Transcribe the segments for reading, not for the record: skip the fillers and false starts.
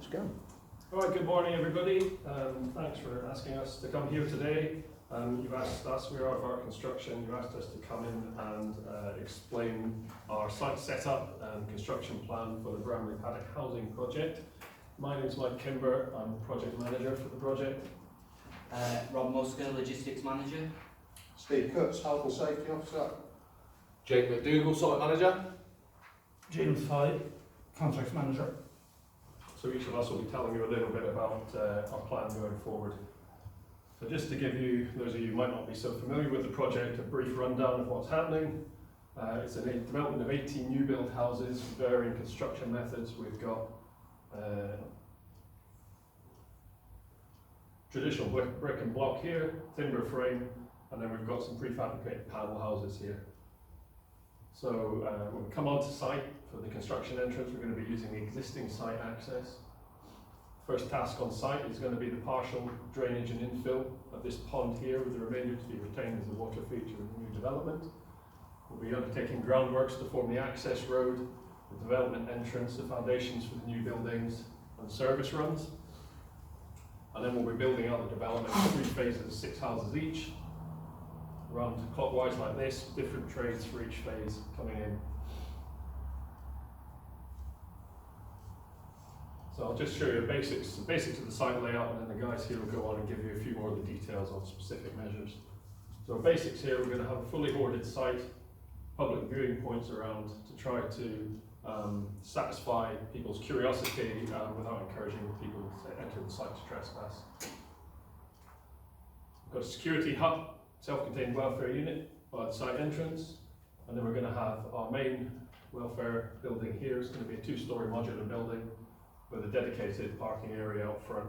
let's go. All right, good morning everybody. Thanks for asking us to come here today. You've asked us, we're out of our construction, you've asked us to come in and explain our site setup and construction plan for the Bramley Paddock Housing Project. My name is Mike Kimber, I'm the project manager for the project. Rob Musker, logistics manager. Steve Cutts, health and safety officer. Jake McDougall, site manager. James Hyde, contracts manager. So each of us will be telling you a little bit about our plan going forward. So just to give you, those of you who might not be so familiar with the project, a brief rundown of what's happening. It's a development of 18 new build houses, varying construction methods. We've got traditional brick and block here, timber frame, and then we've got some prefabricated panel houses here. So when we come onto site for the construction entrance, we're going to be using the existing site access. First task on site is going to be the partial drainage and infill of this pond here, with the remainder to be retained as a water feature in the new development. We'll be undertaking groundworks to form the access road, the development entrance, the foundations for the new buildings, and service runs. And then we'll be building out the development in 3 phases, 6 houses each, round clockwise like this, different trades for each phase coming in. So I'll just show you the basics of the site layout, and then the guys here will go on and give you a few more of the details on specific measures. So basics here, we're going to have a fully hoarded site, public viewing points around to try to satisfy people's curiosity without encouraging people to enter the site to trespass. We've got a security hub, self-contained welfare unit by the site entrance, and then we're going to have our main welfare building here. It's going to be a 2-story modular building with a dedicated parking area out front.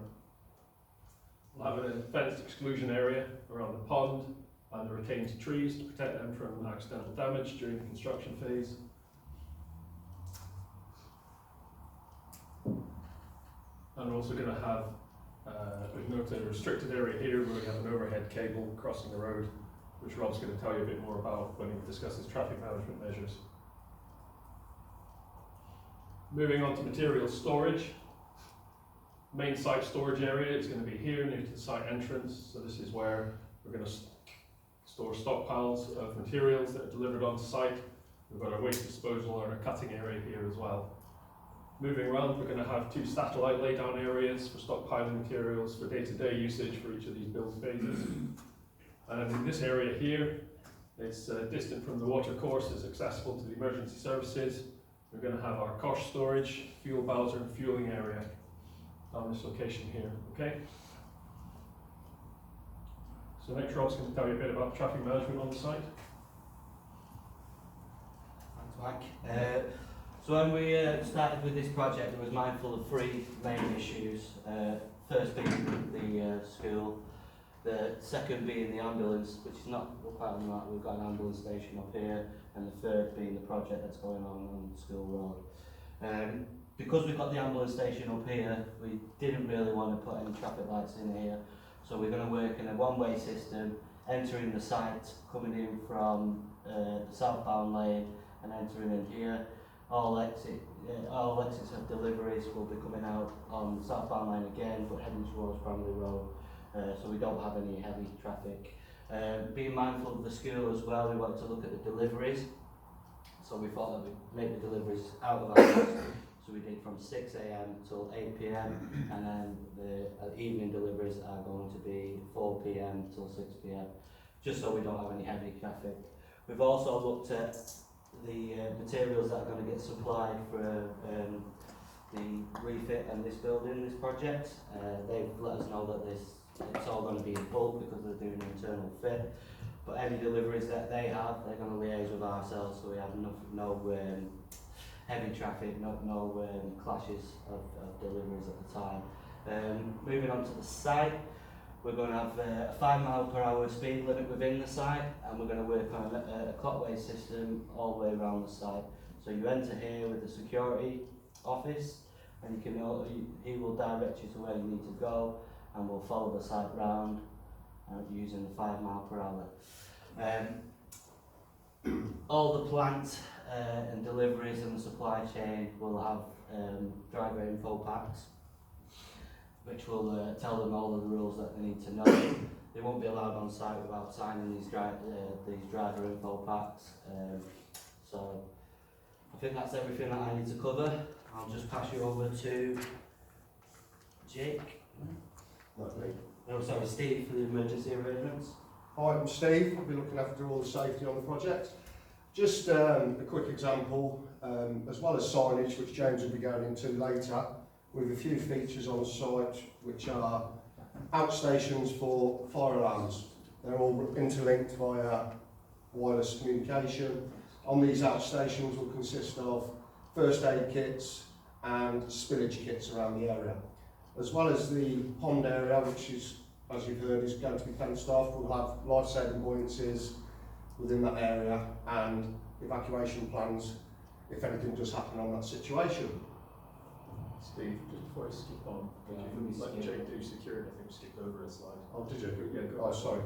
We'll have a fenced exclusion area around the pond and the retained trees to protect them from accidental damage during the construction phase. And we're also going to have, we've noted a restricted area here where we have an overhead cable crossing the road, which Rob's going to tell you a bit more about when he discusses traffic management measures. Moving on to material storage. Main site storage area is going to be here near to the site entrance. So this is where we're going to store stockpiles of materials that are delivered onto site. We've got our waste disposal and our cutting area here as well. Moving around, we're going to have 2 satellite laydown areas for stockpiling materials for day-to-day usage for each of these build phases. And in this area here, it's distant from the water course, it's accessible to the emergency services. We're going to have our cosh storage, fuel bowser and fueling area on this location here, okay? So next Rob's going to tell you a bit about traffic management on the site. Thanks, Mike. So when we started with this project, I was mindful of 3 main issues. First being the school, the second being the ambulance, which is not quite on that. We've got an ambulance station up here, and the third being the project that's going on School Road. Because we've got the ambulance station up here, we didn't really want to put any traffic lights in here, so we're going to work in a one-way system, entering the site, coming in from the southbound lane and entering in here. All exits of deliveries will be coming out on the southbound lane again, but heading towards Bramley Road, so we don't have any heavy traffic. Being mindful of the school as well, we wanted to look at the deliveries, so we thought that we'd make the deliveries out of hours. So we did from 6 AM till 8 PM, and then the evening deliveries are going to be 4 PM till 6 PM, just so we don't have any heavy traffic. We've also looked at the materials that are going to get supplied for the refit and this building, this project. They've let us know that it's all going to be in bulk because they're doing an internal fit. But any deliveries that they have, they're going to liaise with ourselves, so we have no heavy traffic, no clashes of deliveries at the time. Moving on to the site, we're going to have a 5-mile-per-hour speed limit within the site, and we're going to work on a clockways system all the way around the site. So you enter here with the security office, and he will direct you to where you need to go, and we'll follow the site round using the 5-mile-per-hour. All the plant and deliveries and the supply chain will have driver info packs which will tell them all of the rules that they need to know. They won't be allowed on site without signing these driver info packs. So I think that's everything that I need to cover. I'll just pass you over to Jake. Not me. No, sorry, Steve for the emergency arrangements. Hi, I'm Steve. I'll be looking after all the safety on the project. Just a quick example, as well as signage, which James will be going into later, with a few features on site which are outstations for fire alarms. They're all interlinked via wireless communication. On these outstations will consist of first aid kits and spillage kits around the area. As well as the pond area, which is, as you've heard, is going to be fenced off, we'll have life-saving buoyancies within that area and evacuation plans if anything does happen on that situation. Steve, just before I skip on, could you let Jake do security? I think we skipped over a slide. Oh, did you? Yeah, go Oh, on. sorry.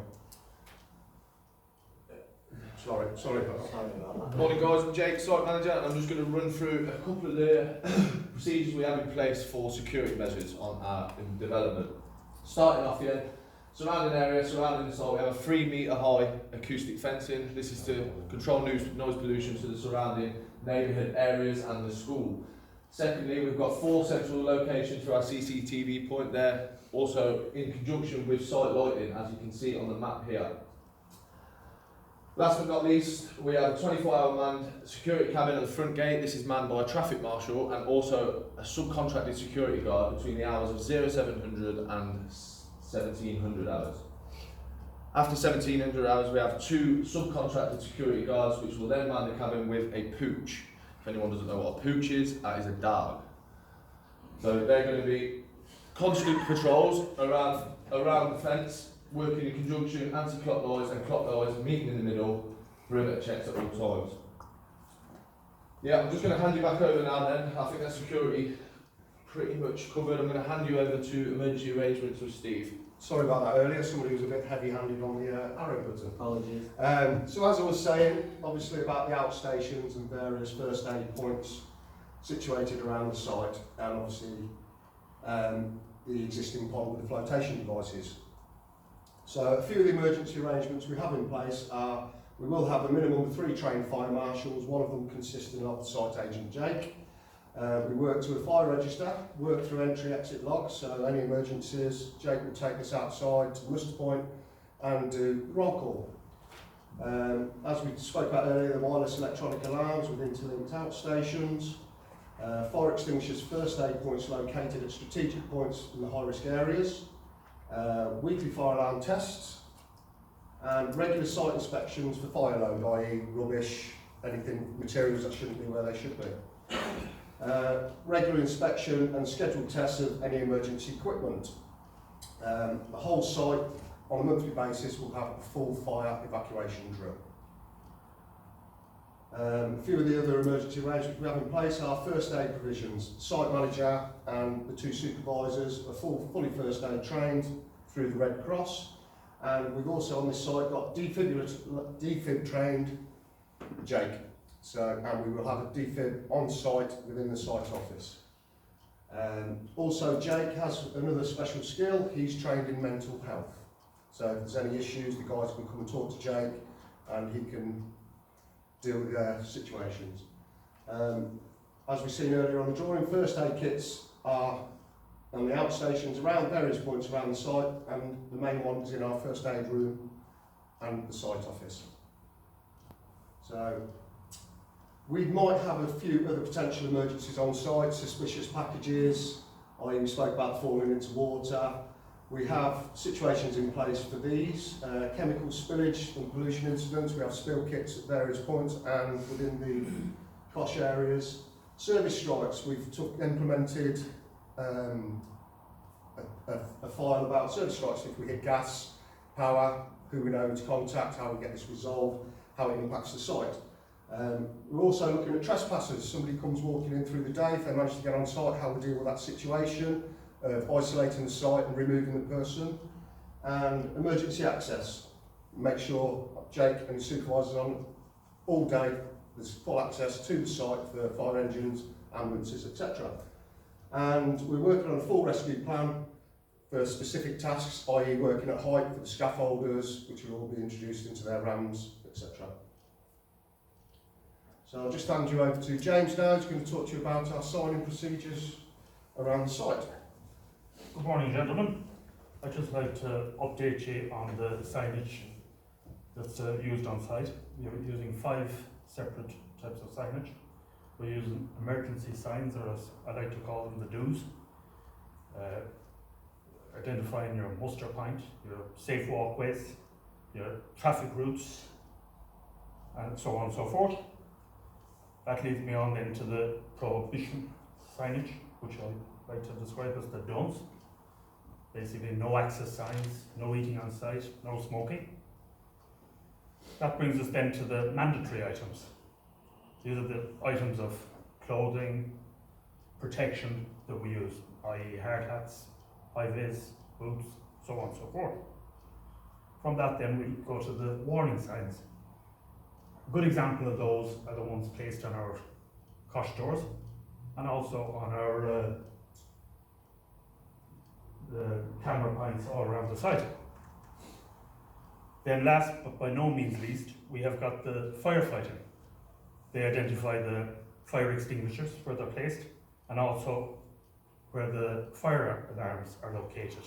Sorry about that. Sorry about that. Morning guys, I'm Jake, site manager, and I'm just going to run through a couple of the procedures we have in place for security measures on our development. Starting off here, surrounding the site, we have a 3 metre high acoustic fencing. This is to control noise pollution to the surrounding neighbourhood areas and the school. Secondly, we've got 4 central locations for our CCTV point there, also in conjunction with site lighting, as you can see on the map here. Last but not least, we have a 24-hour manned security cabin at the front gate. This is manned by a traffic marshal and also a subcontracted security guard between the hours of 0700 and 1700 hours. After 1700 hours, we have 2 subcontracted security guards which will then man the cabin with a pooch. If anyone doesn't know what a pooch is, that is a dog. So they're going to be constant patrols around the fence, working in conjunction, anti-clock noise and clock noise, meeting in the middle, perimeter checks at all times. Yeah, I'm just going to hand you back over now then. I think that security pretty much covered. I'm going to hand you over to emergency arrangements with Steve. Sorry about that earlier, somebody was a bit heavy-handed on the arrow button. Apologies. So as I was saying, obviously about the outstations and various first aid points situated around the site, and obviously the existing pond with the flotation devices. So a few of the emergency arrangements we have in place are, we will have a minimum of 3 trained fire marshals, one of them consisting of the site agent Jake. We work to a fire register, work through entry-exit logs, so any emergencies, Jake will take us outside to the muster point and do roll call. As we spoke about earlier, the wireless electronic alarms with interlinked outstations, fire extinguishers first aid points located at strategic points in the high-risk areas, weekly fire alarm tests, and regular site inspections for fire load, i.e. rubbish, anything, materials that shouldn't be where they should be. Regular inspection and scheduled tests of any emergency equipment. The whole site on a monthly basis will have a full fire evacuation drill. A few of the other emergency arrangements we have in place are first aid provisions. Site manager and the 2 supervisors are fully first aid trained through the Red Cross, and we've also on this site got defib trained Jake. So, and we will have a defib on site within the site office. Also, Jake has another special skill. He's trained in mental health. So if there's any issues, the guys can come and talk to Jake and he can deal with their situations. As we've seen earlier on the drawing, first aid kits are on the outstations around various points around the site, and the main one is in our first aid room and the site office. So we might have a few other potential emergencies on site, suspicious packages, i.e. we spoke about falling into water. We have situations in place for these, chemical spillage and pollution incidents. We have spill kits at various points and within the COSH areas. Service strikes, we've implemented a file about service strikes if we hit gas, power, who we know to contact, how we get this resolved, how it impacts the site. We're also looking at trespassers. Somebody comes walking in through the day, if they manage to get on site, how we deal with that situation, isolating the site and removing the person. And emergency access. Make sure Jake and his supervisors on all day, there's full access to the site for fire engines, ambulances, etc. And we're working on a full rescue plan for specific tasks, i.e. working at height for the scaffolders, which will all be introduced into their rams, etc. So I'll just hand you over to James now, who's going to talk to you about our signing procedures around the site. Good morning, gentlemen. I'd just like to update you on the signage that's used on site. We're using 5 separate types of signage. We're using emergency signs, or as I like to call them, the do's. Identifying your muster point, your safe walkways, your traffic routes, and so on and so forth. That leads me on then to the prohibition signage, which I like to describe as the don'ts. Basically, no access signs, no eating on site, no smoking. That brings us then to the mandatory items. These are the items of clothing, protection that we use, i.e. hard hats, high-vis, boots, so on and so forth. From that then we go to the warning signs. A good example of those are the ones placed on our cosh doors and also on our the camera points all around the site. Then last but by no means least, we have got the firefighting. They identify the fire extinguishers where they're placed and also where the fire alarms are located.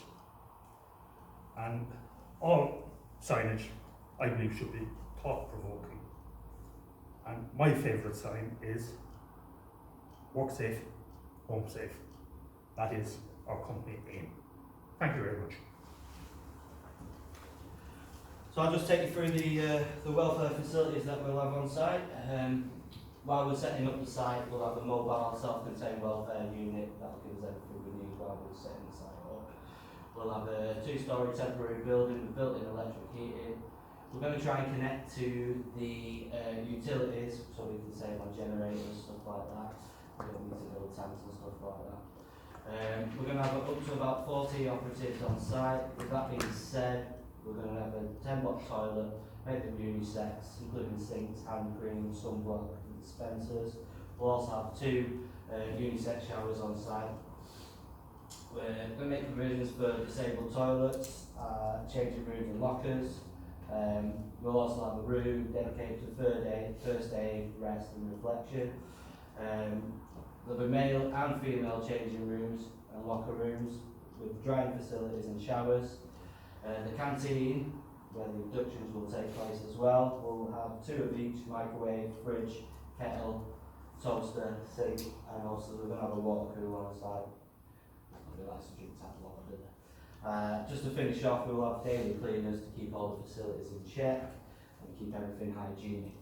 And all signage, I believe, should be thought-provoking. And my favourite sign is work safe, home safe. That is our company aim. Thank you very much. So I'll just take you through the welfare facilities that we'll have on site. While we're setting up the site, we'll have a mobile self-contained welfare unit that'll give us everything we need while we're setting the site up. We'll have a 2-storey temporary building with built-in electric heating. We're going to try and connect to the utilities so we can save on generators, stuff like that. We don't need to build tanks and stuff like that. We're going to have up to about 40 operatives on site. With that being said, we're going to have a 10-box toilet made of unisex, including sinks, hand cream, sunblock and dispensers. We'll also have 2 unisex showers on site. We're going to make provisions for disabled toilets, changing rooms and lockers. We'll also have a room dedicated to first aid, rest and reflection. There'll be male and female changing rooms and locker rooms with drying facilities and showers. The canteen, where the inductions will take place as well, will have 2 of each: microwave, fridge, kettle, toaster, sink, and also we're going to have a water cooler on site. Nobody likes to drink tap water, do they? Just to finish off, we'll have daily cleaners to keep all the facilities in check and keep everything hygienic.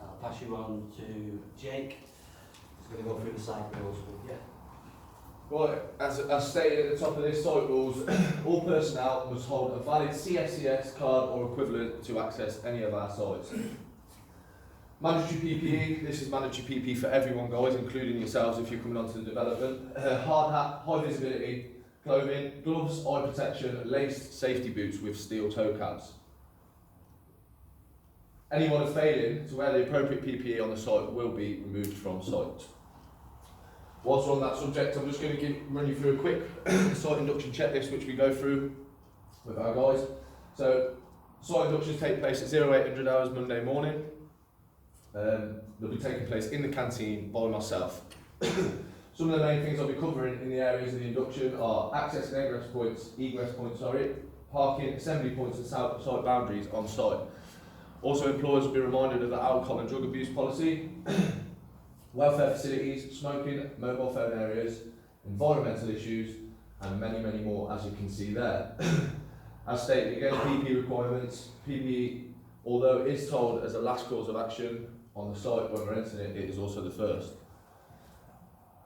I'll pass you on to Jake. He's going to go through the site rules with you. Right, as stated at the top of this site rules, all personnel must hold a valid CSCS card or equivalent to access any of our sites. Mandatory PPE, this is mandatory PPE for everyone guys, including yourselves if you're coming onto the development. Hard hat, high visibility, clothing, gloves, eye protection, laced safety boots with steel toe caps. Anyone failing to wear the appropriate PPE on the site will be removed from site. Whilst we're on that subject, I'm just going to run you through a quick site induction checklist which we go through with our guys. So, site inductions take place at 0800 hours Monday morning. They'll be taking place in the canteen by myself. Some of the main things I'll be covering in the areas of the induction are access and egress points, parking, assembly points and site boundaries on site. Also, employers will be reminded of the alcohol and drug abuse policy. Welfare facilities, smoking, mobile phone areas, environmental issues, and many, many more, as you can see there. As stated again, PPE requirements. PPE, although it is told as a last course of action on the site when we're entering it, it is also the first.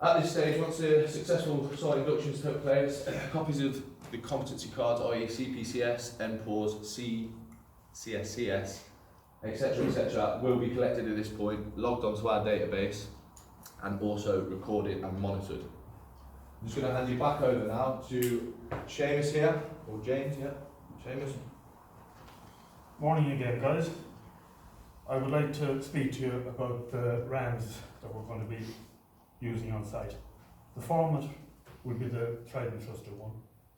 At this stage, once the successful site inductions took place, copies of the competency cards, i.e. CPCS, NPAWS, CSCS, etc., will be collected at this point, logged onto our database, and also recorded and monitored. I'm just going to hand you back over now to Seamus here, or James, yeah, Seamus. Morning again, guys. I would like to speak to you about the RAMs that we're going to be using on site. The format will be the tried and trusted one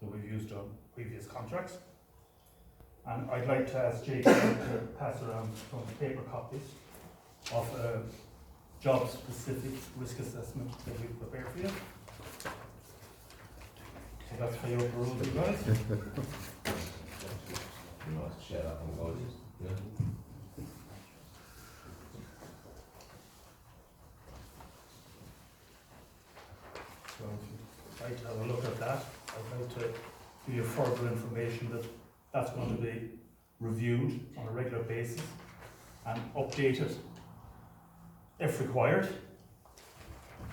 that we've used on previous contracts. And I'd like to ask Jason to pass around some paper copies of a job-specific risk assessment that we've prepared for you. So that's for your perusal, guys. Nice to share that one, guys. Yeah. So if you'd like to have a look at that, I'd like to give you further information that that's going to be reviewed on a regular basis and updated if required.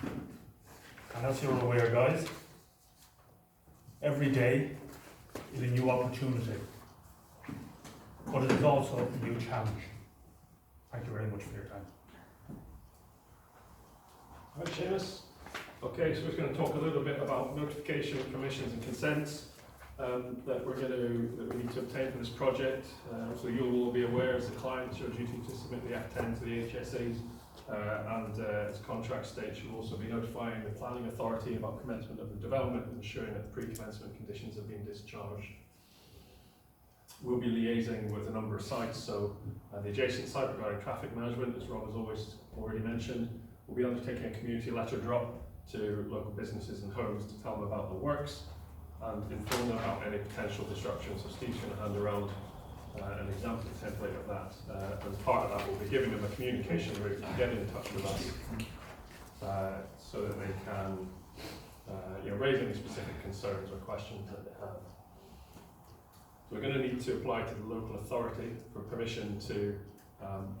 And as you're aware, guys, every day is a new opportunity, but it is also a new challenge. Thank you very much for your time. Right, Seamus. Okay, so we're going to talk a little bit about notification, permissions and consents that we need to obtain for this project. So you'll all be aware as the client, it's your duty to submit the Act 10 to the HSAs and as contract stage you'll also be notifying the planning authority about commencement of the development and ensuring that the pre-commencement conditions have been discharged. We'll be liaising with a number of sites, so the adjacent site regarding traffic management, as Rob has already mentioned, we'll be undertaking a community letter drop to local businesses and homes to tell them about the works and inform them about any potential disruptions. So Steve's going to hand around an example template of that. As part of that, we'll be giving them a communication route to get in touch with us so that they can raise any specific concerns or questions that they have. So we're going to need to apply to the local authority for permission to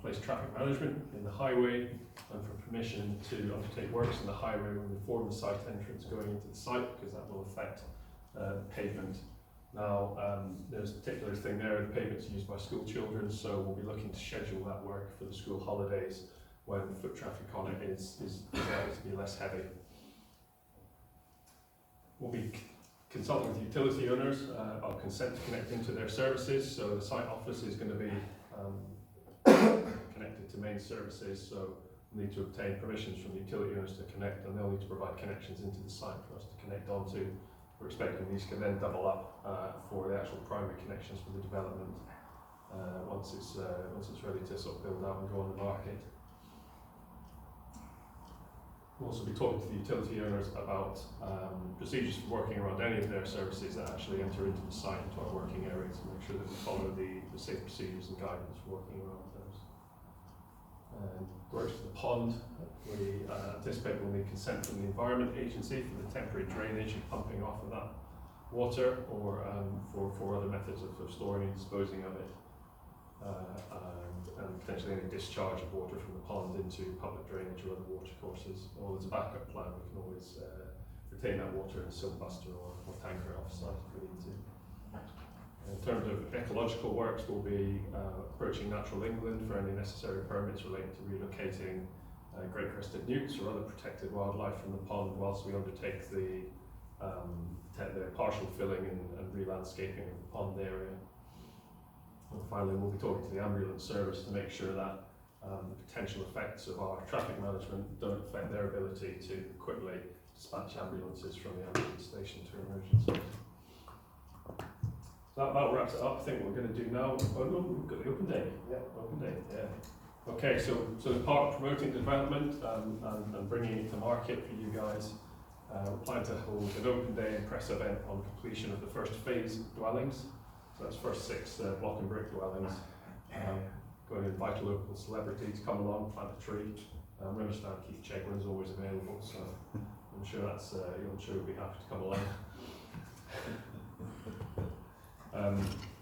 place traffic management in the highway and for permission to undertake works in the highway when we form the site entrance going into the site, because that will affect pavement. Now, there's a particular thing there, the pavement's used by school children, so we'll be looking to schedule that work for the school holidays when foot traffic on it is likely to be less heavy. We'll be consulting with utility owners about consent to connect into their services, so the site office is going to be connected to main services, so we need to obtain permissions from the utility owners to connect, and they'll need to provide connections into the site for us to connect onto. We're expecting these can then double up for the actual primary connections for the development once it's ready to sort of build out and go on the market. We'll also be talking to the utility owners about procedures for working around any of their services that actually enter into the site, into our working area, to make sure that we follow the safe procedures and guidance for working around those. Works for the pond, we anticipate we'll need consent from the Environment Agency for the temporary drainage and pumping off of that water, or for other methods of storing and disposing of it, and potentially any discharge of water from the pond into public drainage or other water courses. Or as a backup plan, we can always retain that water in a siltbuster or tanker off-site if we need to. In terms of ecological works, we'll be approaching Natural England for any necessary permits relating to relocating great crested newts or other protected wildlife from the pond whilst we undertake the partial filling and re-landscaping of the pond area. And finally, we'll be talking to the ambulance service to make sure that the potential effects of our traffic management don't affect their ability to quickly dispatch ambulances from the ambulance station to emergencies. That about wraps it up. I think what we're going to do now. Oh no, we've got the open day. Yeah, open day. Yeah. Okay, so the part of promoting development and bringing it to market for you guys, we're planning to hold an open day and press event on completion of the first phase dwellings. So that's first 6 block and brick dwellings. Going to invite a local celebrity to come along, plant a tree. We understand Keith Chegwin's always available, so I'm sure he'll be happy to come along.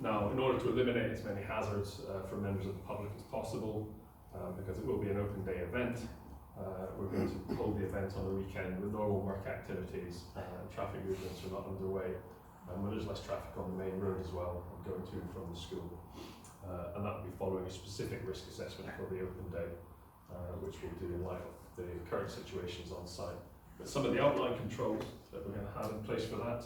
Now, in order to eliminate as many hazards for members of the public as possible, because it will be an open day event, we're going to hold the event on the weekend with normal work activities. Traffic movements are not underway, and there's less traffic on the main road as well, going to and from the school. And that will be following a specific risk assessment for the open day, which we'll do in light of the current situations on site. But some of the outline controls that we're going to have in place for that,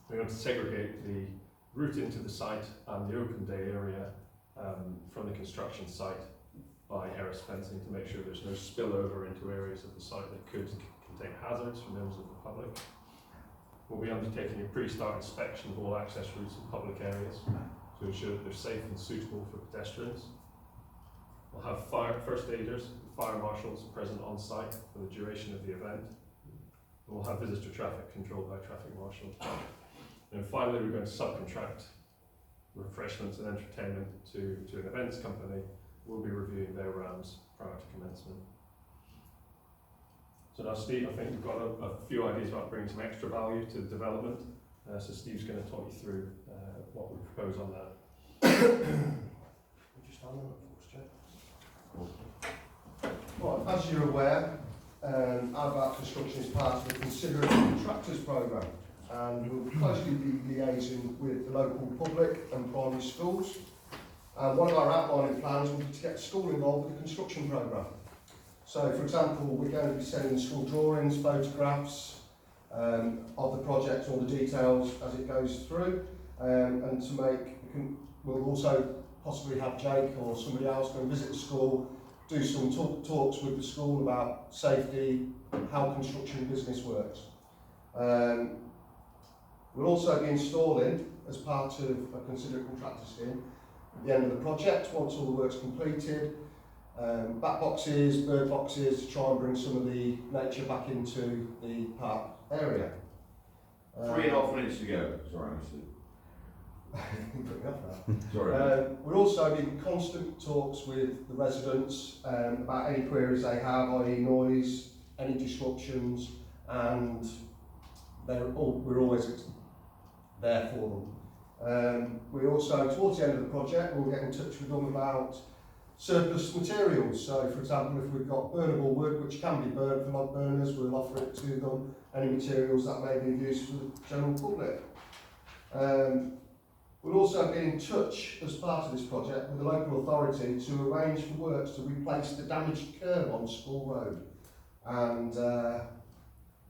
we're going to segregate the route into the site and the open day area from the construction site by Harris fencing to make sure there's no spillover into areas of the site that could detect hazards from members of the public. We'll be undertaking a pre-start inspection of all access routes and public areas to ensure that they're safe and suitable for pedestrians. We'll have first aiders and fire marshals present on site for the duration of the event. We'll have visitor traffic controlled by traffic marshals. And finally, we're going to subcontract refreshments and entertainment to an events company. We'll be reviewing their rounds prior to commencement. So now, Steve, I think we've got a few ideas about bringing some extra value to the development. So Steve's going to talk you through what we propose on that. Well, as you're aware, Outback Construction is part of the Considering Contractors programme, and we'll closely be liaising with the local public and primary schools. One of our outlining plans will be to get the school involved with the construction programme. So, for example, we're going to be sending school drawings, photographs of the project, all the details as it goes through, and to make, we'll also possibly have Jake or somebody else go and visit the school, do some talks with the school about safety, how construction business works. We'll also be installing, as part of a Considered Contractor scheme, at the end of the project, once all the work's completed, bat boxes, bird boxes, to try and bring some of the nature back into the park area. 3.5 minutes to go. Sorry, Mr. Sorry. We're also in constant talks with the residents about any queries they have, i.e. noise, any disruptions, and we're always there for them. We also, towards the end of the project, we'll get in touch with them about surplus materials. So, for example, if we've got burnable wood, which can be burnt for log burners, we'll offer it to them. Any materials that may be of use for the general public. We'll also be in touch, as part of this project, with the local authority to arrange for works to replace the damaged curb on School Road. And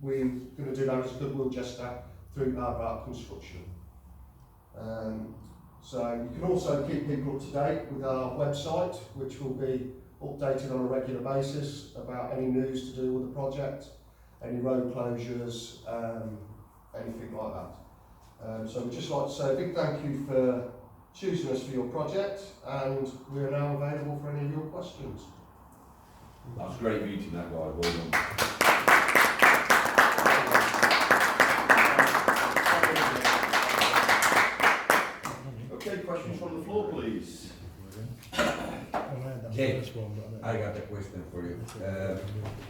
we're going to do that as a goodwill gesture through Outback Construction. So you can also keep people up to date with our website, which will be updated on a regular basis about any news to do with the project, any road closures, anything like that. So we'd just like to say a big thank you for choosing us for your project, and we're now available for any of your questions. That's great meeting, that guy. Well done. Okay, questions from the floor, please. Jake, I got a question for you.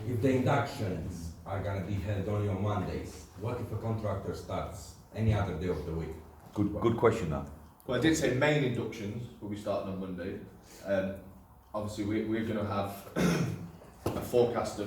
If the inductions are going to be held only on Mondays, what if a contractor starts any other day of the week? Good question, that. Well, I did say main inductions will be starting on Monday. Obviously, we're going to have a forecast of